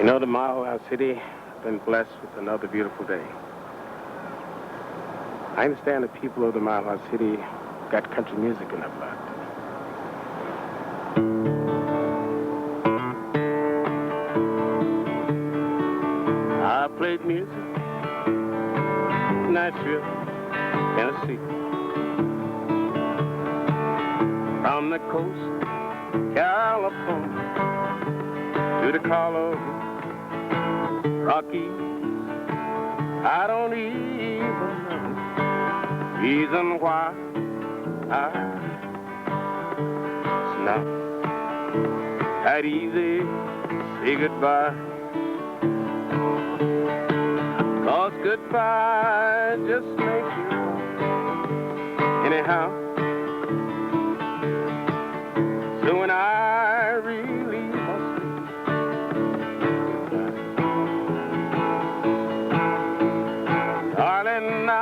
You know, the Mile High City has been blessed with another beautiful day. I understand the people of the Mile High City got country music in their blood. I played music in Nashville, Tennessee. From the coast, California, to the Colorado Rockies. I don't even know the reason why I it's not that easy to say goodbye. 'Cause goodbye just makes you anyhow. So when I really must say, darling, I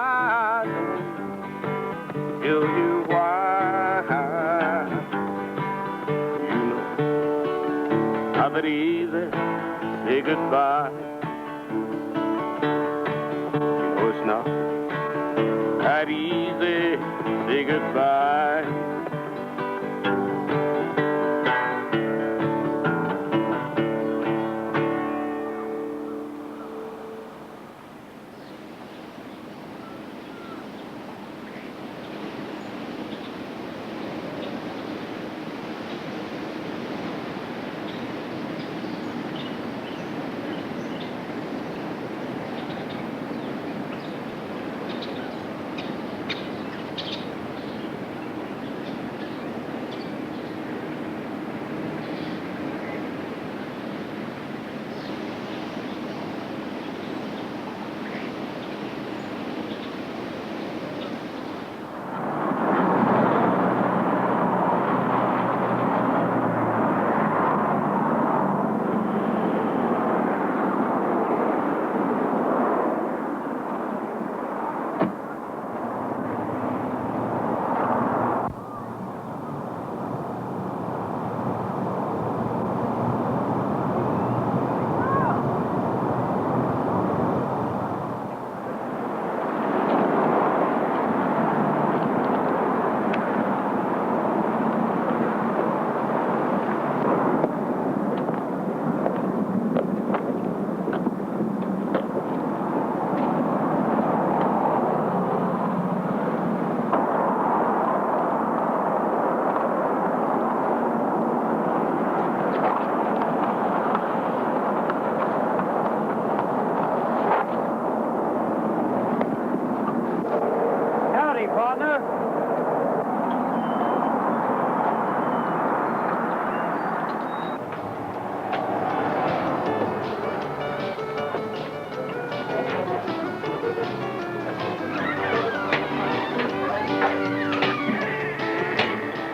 don't tell you why. You know, not that easy to say goodbye. You know it's not that easy to say goodbye.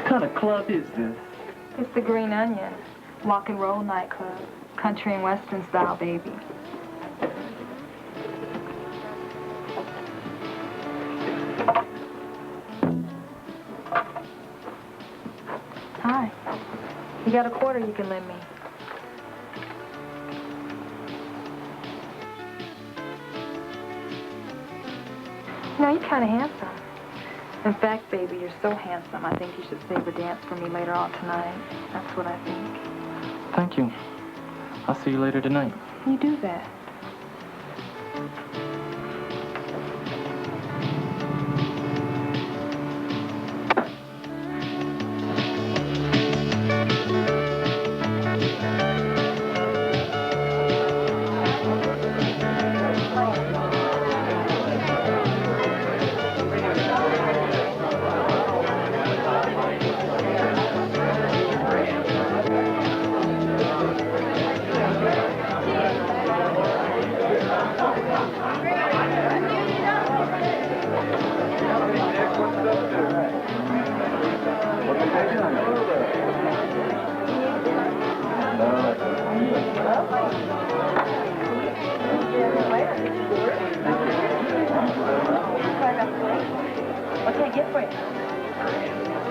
What kind of club is this? It's the Green Onion, rock and roll nightclub, country and western style, baby. Hi. You got a quarter you can lend me? You know, you're kind of handsome. In fact, baby, you're so handsome, I think you should save a dance for me later on tonight. That's what I think. Thank you. I'll see you later tonight. You do that. What can I get for you?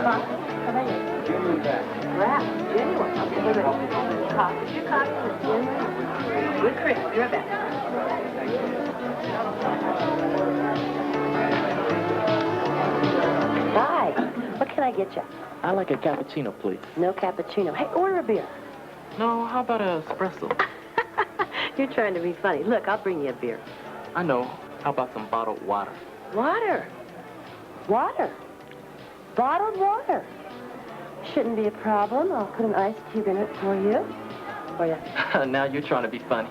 Coffee? How about you? Wow, genuine. Okay, wait a minute. Coffee. Your coffee is genuine. With cream. Be right back. Hi. What can I get you? I like a cappuccino, please. No cappuccino. Hey, order a beer. No, how about a espresso? You're trying to be funny. Look, I'll bring you a beer. I know. How about some bottled water? Water. Water. Bottled water. Shouldn't be a problem. I'll put an ice cube in it for you. For you. Now you're trying to be funny.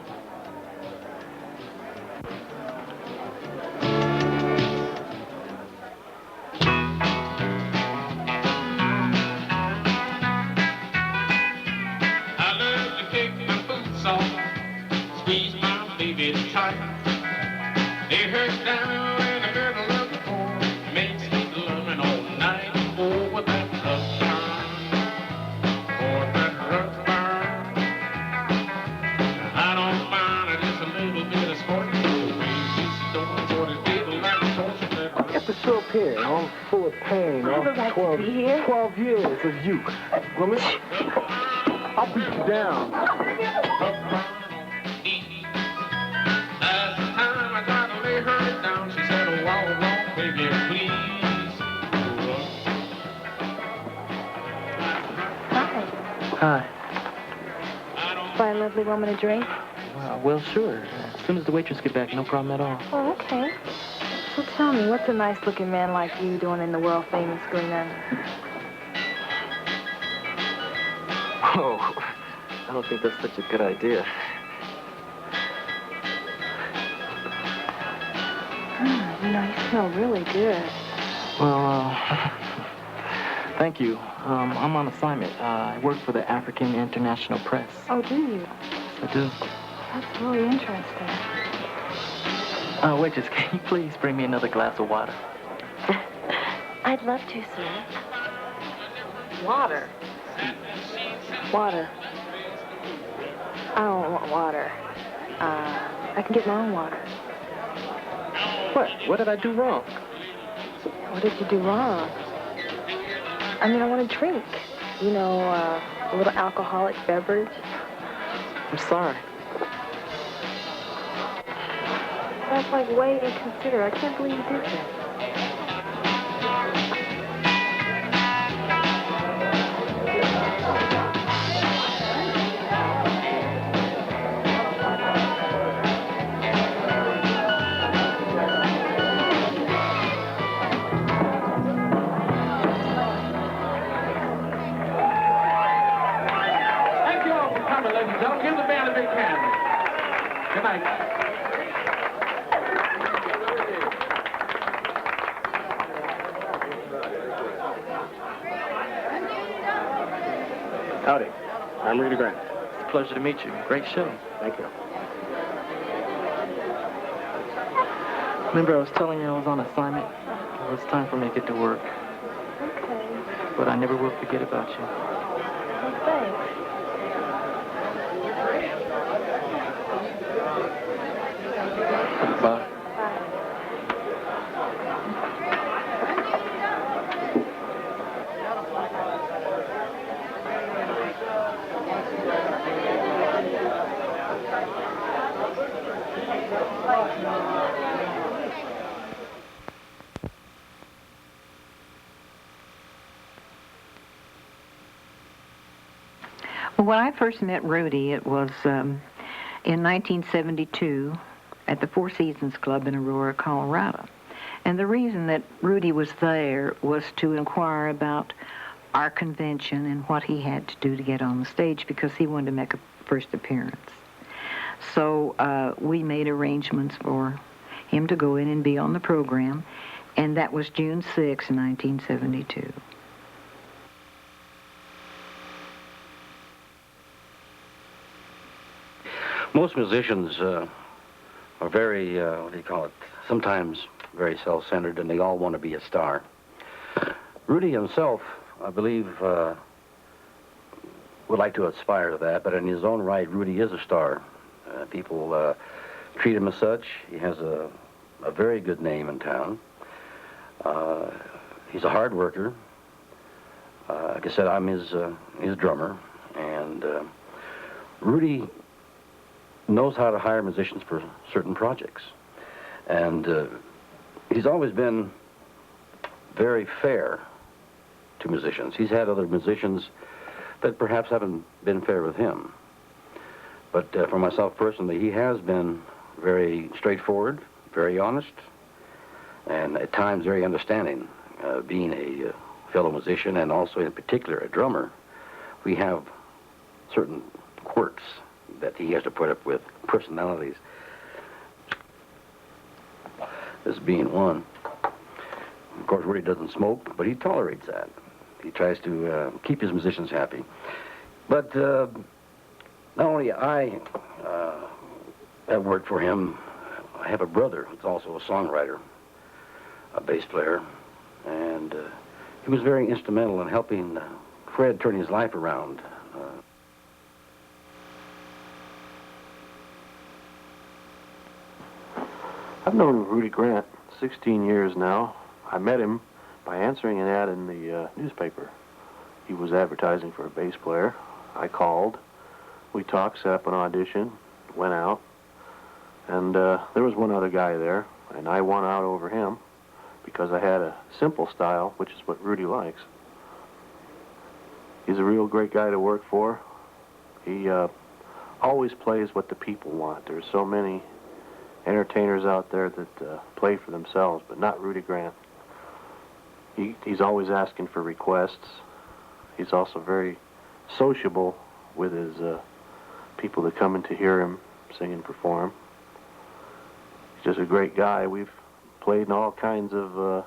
I love to kick my boots off, squeeze my baby tight. They hurt down in the middle of the floor, makes me loving all night. Oh, what that rough burn, oh, that rough burn. I don't mind it, just a little bit of sport. The way she's doing for the devil like a torture. Get the show up here. I'm full of pain. I would like to be here. 12 years of you. Woman, I'll beat you down. As the time I tried to lay her down, she said, oh, wrong, baby, please. Hi. Hi. Find a lovely woman a drink? Well, sure. As soon as the waitress get back, no problem at all. Oh, okay. So tell me, what's a nice-looking man like you doing in the world-famous Green Onion? Oh, I don't think that's such a good idea. You know, you smell really good. Well, thank you. I'm on assignment. I work for the African International Press. Oh, do you? I do. That's really interesting. Waitress, can you please bring me another glass of water? I'd love to, sir. Water. Water. I don't want water. I can get my own water. What? What did I do wrong? What did you do wrong? I mean, I want a drink. You know, a little alcoholic beverage. I'm sorry. That's like way inconsiderate. I can't believe you did that. Thank you all for coming, ladies and gentlemen. Give the band a big hand. Good night. Howdy. I'm Rita Grant. It's a pleasure to meet you. Great show. Thank you. Remember I was telling you I was on assignment? Well, it's time for me to get to work. Okay. But I never will forget about you. Well, thanks. Bye. Well, when I first met Rudy, it was in 1972 at the Four Seasons Club in Aurora, Colorado. And the reason that Rudy was there was to inquire about our convention and what he had to do to get on the stage because he wanted to make a first appearance. So we made arrangements for him to go in and be on the program, and that was June 6, 1972. Most musicians are very, what do you call it, sometimes very self-centered, and they all want to be a star. Rudy himself, I believe, would like to aspire to that, but in his own right, Rudy is a star. People treat him as such. He has a very good name in town. He's a hard worker. Like I said, I'm his drummer, and Rudy knows how to hire musicians for certain projects. And he's always been very fair to musicians. He's had other musicians that perhaps haven't been fair with him. But for myself personally, he has been very straightforward, very honest, and at times very understanding. Being a fellow musician and also in particular a drummer, we have certain quirks that he has to put up with, personalities. This being one. Of course, Rudy doesn't smoke, but he tolerates that. He tries to keep his musicians happy. But not only I have worked for him, I have a brother who's also a songwriter, a bass player, and he was very instrumental in helping Fred turn his life around. I've known Rudy Grant 16 years now. I met him by answering an ad in the newspaper. He was advertising for a bass player. I called. We talked, set up an audition, went out, and there was one other guy there, and I won out over him because I had a simple style, which is what Rudy likes. He's a real great guy to work for. He always plays what the people want. There's so many entertainers out there that play for themselves, but not Rudy Grant. He's always asking for requests. He's also very sociable with his people that come in to hear him sing and perform. He's just a great guy. We've played in all kinds of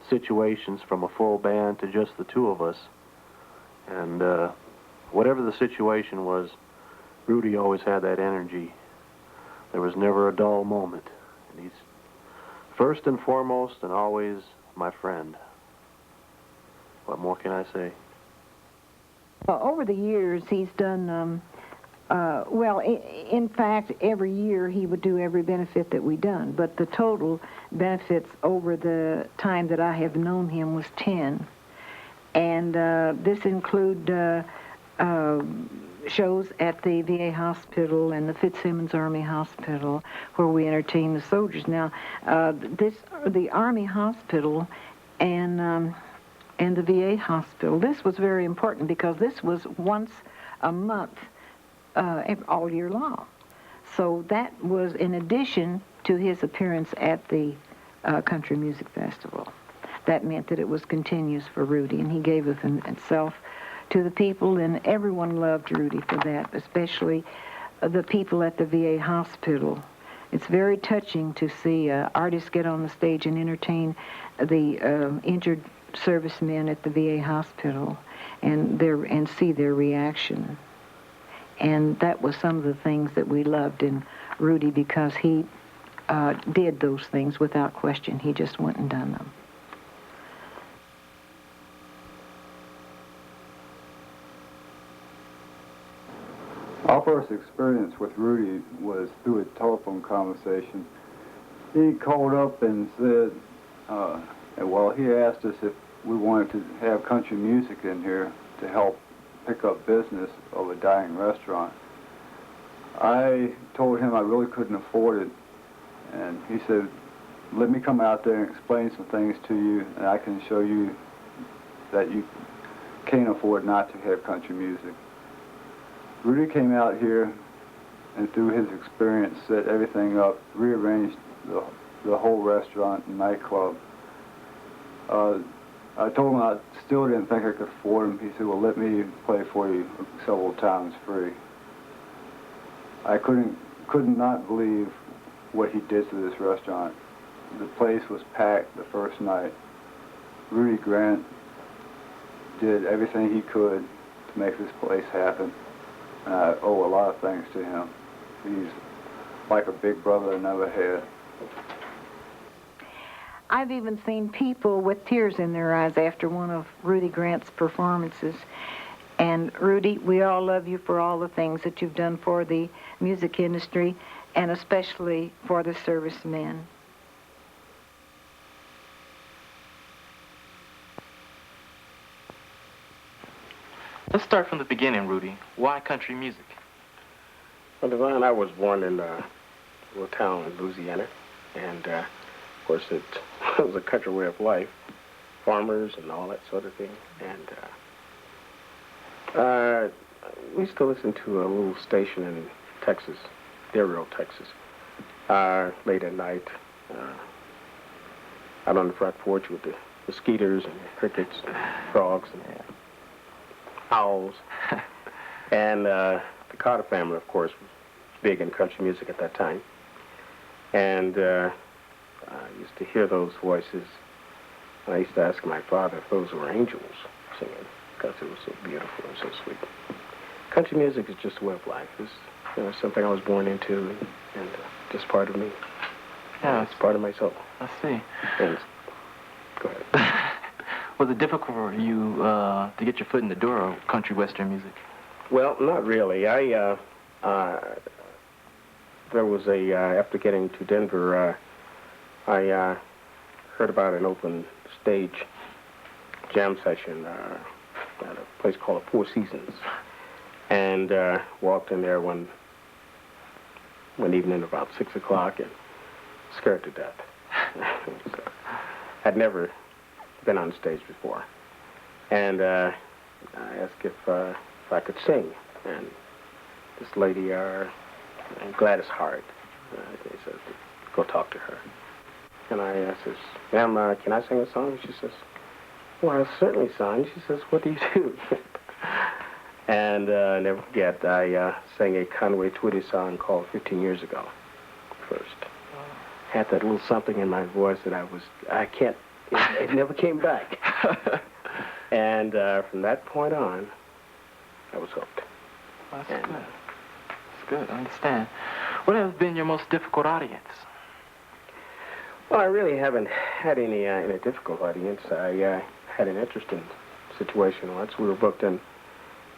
situations, from a full band to just the two of us. And whatever the situation was, Rudy always had that energy. There was never a dull moment. And he's first and foremost and always my friend. What more can I say? Well, over the years, he's done, in fact, every year he would do every benefit that we done. But the total benefits over the time that I have known him was 10. And this include shows at the VA hospital and the Fitzsimmons Army Hospital where we entertain the soldiers. Now, the Army Hospital and the VA hospital, this was very important because this was once a month all year long. So that was in addition to his appearance at the Country Music Festival. That meant that it was continuous for Rudy, and he gave of himself to the people, and everyone loved Rudy for that, especially the people at the VA hospital. It's very touching to see artists get on the stage and entertain the injured servicemen at the VA hospital and see their reaction. And that was some of the things that we loved in Rudy, because he did those things without question. He just went and done them. Our first experience with Rudy was through a telephone conversation. He called up and said, he asked us if we wanted to have country music in here to help pick up business of a dying restaurant. I told him I really couldn't afford it, and he said, let me come out there and explain some things to you, and I can show you that you can't afford not to have country music. Rudy came out here and through his experience set everything up, rearranged the whole restaurant and nightclub. I told him I still didn't think I could afford him. He said, well, let me play for you several times free. I could not believe what he did to this restaurant. The place was packed the first night. Rudy Grant did everything he could to make this place happen. And I owe a lot of thanks to him. He's like a big brother I never had. I've even seen people with tears in their eyes after one of Rudy Grant's performances. And Rudy, we all love you for all the things that you've done for the music industry, and especially for the servicemen. Let's start from the beginning, Rudy. Why country music? Well, Davon, I was born in a little town in Louisiana, and of course it was a country way of life, farmers and all that sort of thing. And we used to listen to a little station in Texas, Darrell, Texas, late at night, out on the front porch with the mosquitoes and the crickets and frogs and owls. And the Carter family, of course, was big in country music at that time. And I used to hear those voices. And I used to ask my father if those were angels singing, because it was so beautiful and so sweet. Country music is just a way of life. It's something I was born into and just part of me. Yeah. It's part of my soul. I see. And, go ahead. Was it difficult for you to get your foot in the door of country western music? Well, not really. There was after getting to Denver, I heard about an open stage jam session at a place called Four Seasons, and walked in there one evening about 6 o'clock and scared to death. So, I'd never been on stage before, and I asked if I could sing, and this lady, Gladys Hart, he says, go talk to her. And I says, ma'am, can I sing a song? She says, well, I'll certainly sing. She says, what do you do? And never forget, I sang a Conway Twitty song called 15 Years Ago first. Had that little something in my voice that it never came back. And from that point on, I was hooked. That's good. That's good. I understand. What has been your most difficult audience? Well, I really haven't had any difficult audience. I had an interesting situation once. We were booked in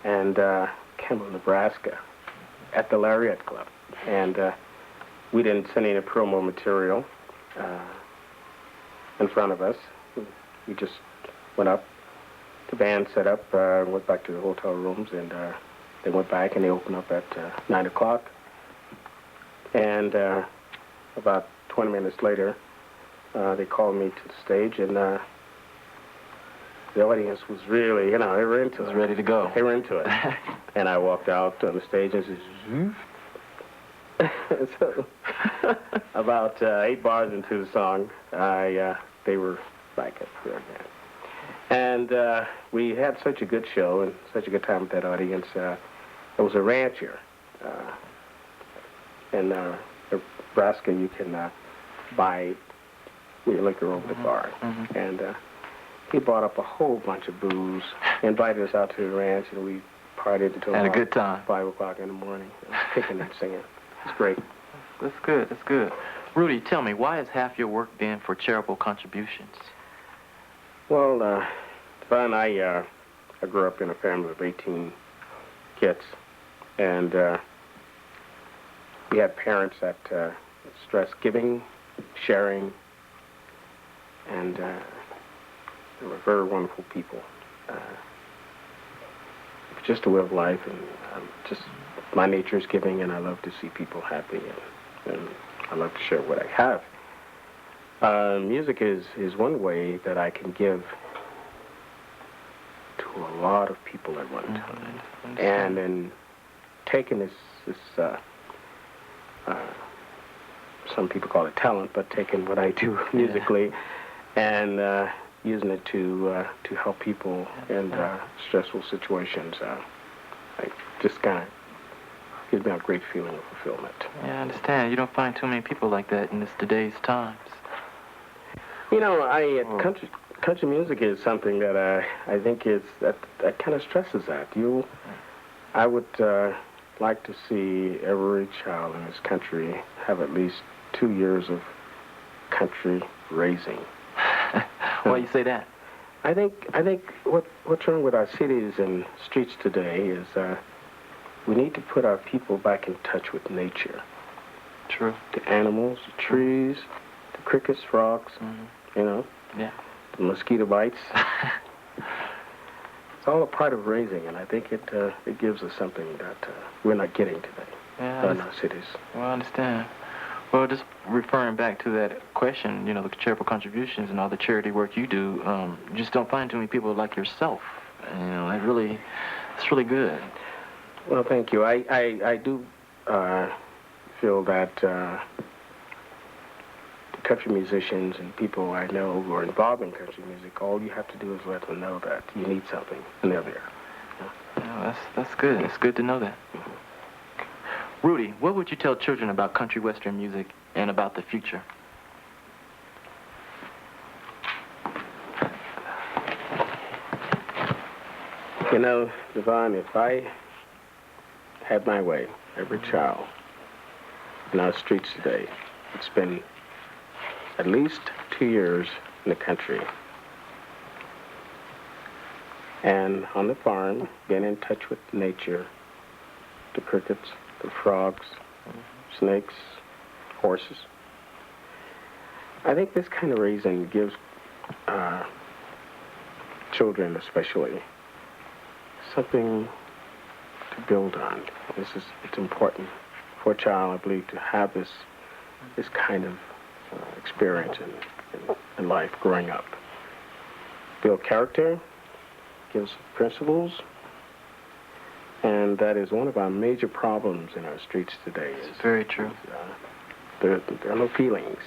Campbell, Nebraska, at the Lariat Club, and we didn't send any promo material in front of us. We just went up. The band set up, went back to the hotel rooms, and they went back and they opened up at 9 o'clock. And about 20 minutes later, they called me to the stage, and the audience was really, they were into it. Was ready to go. They were into it. And I walked out on the stage and said, so, about 8 bars into the song, they were back up there again. And we had such a good show and such a good time with that audience. There was a rancher in Nebraska. You can buy your liquor over the bar. Mm-hmm. And he bought up a whole bunch of booze, invited us out to the ranch, and we partied until Had a good time. 5 o'clock in the morning, picking and singing. It's great. That's good. That's good. Rudy, tell me, why has half your work been for charitable contributions? Well, Davon, I grew up in a family of 18 kids, and we had parents that stressed giving, sharing, and they were very wonderful people. Just a way of life, and just my nature is giving, and I love to see people happy, and I love to share what I have. Music is one way that I can give to a lot of people at one time. And in taking this some people call it talent, but taking what I do musically and using it to help people in stressful situations, I just kind of gives me a great feeling of fulfillment. Yeah, I understand. You don't find too many people like that in today's times. Country music is something that I think is that kind of stresses that. I would like to see every child in this country have at least 2 years of country raising. Why you say that? I think what's wrong with our cities and streets today is we need to put our people back in touch with nature. True. The animals, the trees, the crickets, frogs, Mm-hmm. Yeah. The mosquito bites. all a part of raising, and I think it gives us something that we're not getting today in our cities. Well, I understand. Well, just referring back to that question, you know, the charitable contributions and all the charity work you do, you just don't find too many people like yourself. And, you know, it's really good. Well, thank you. I do feel that the country musicians and people I know who are involved in country music, all you have to do is let them know that you need something, and they're there. Yeah, that's good. It's good to know that. Rudy, what would you tell children about country western music and about the future? You know, Davon, if I had my way, every child in our streets today would spend at least 2 years in the country and on the farm, being in touch with nature, the crickets, the frogs, snakes, horses. I think this kind of raising gives children especially something to build on. It's important for a child, I believe, to have this kind of experience in life growing up. Build character, gives principles, and that is one of our major problems in our streets today. It's very true. There are no feelings,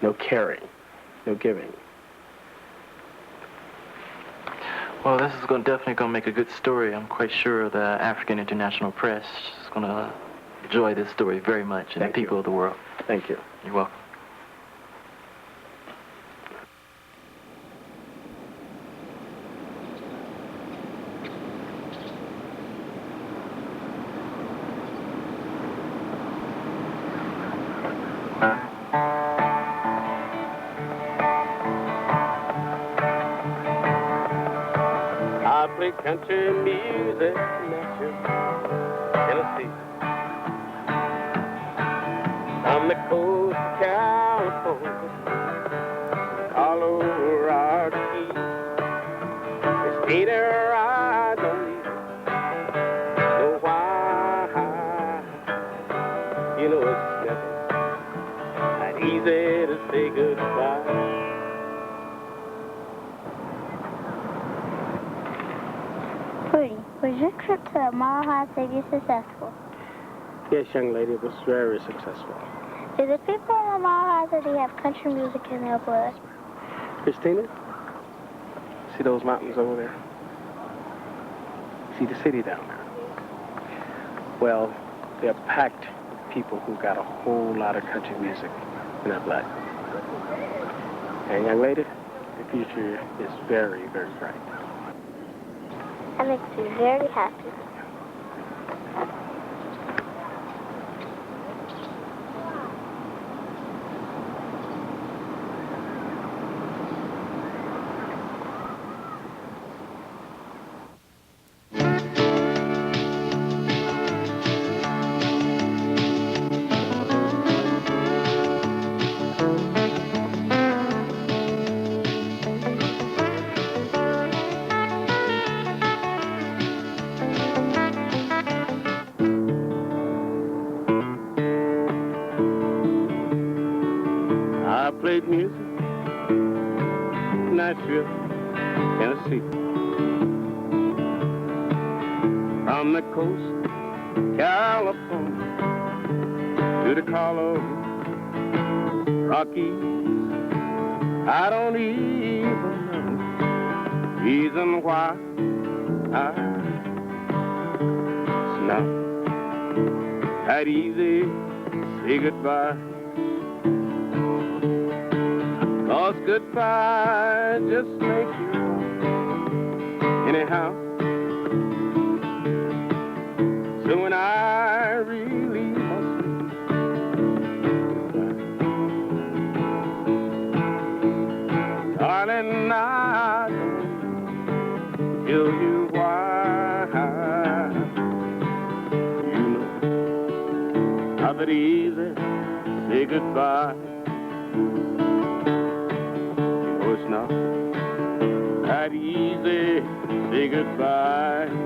no caring, no giving. Well, this is definitely going to make a good story. I'm quite sure the African International Press is going to enjoy this story very much, and the people of the world. Thank you. You're welcome. I play country music in Nashville, Tennessee. On the coast of California, Colorado Keys. It's Peter, I don't even know why. You know it's never that easy to say goodbye. Rudy, was your trip to Omaha City successful? Yes, young lady, it was very successful. Do the people in Omaha City have country music in their blood? Christina, see those mountains over there? See the city down there? Well, they're packed with people who got a whole lot of country music in their blood. And young lady, the future is very, very bright. That makes me very happy. I played music in Nashville, Tennessee. From the coast, California, to the Colorado Rockies. I don't even know the reason why it's not that easy to say goodbye. 'Cause goodbye just makes you wrong anyhow. So when I really must say, darling, I don't tell you why. You know, not that easy to say goodbye. It's not that easy to say goodbye. by.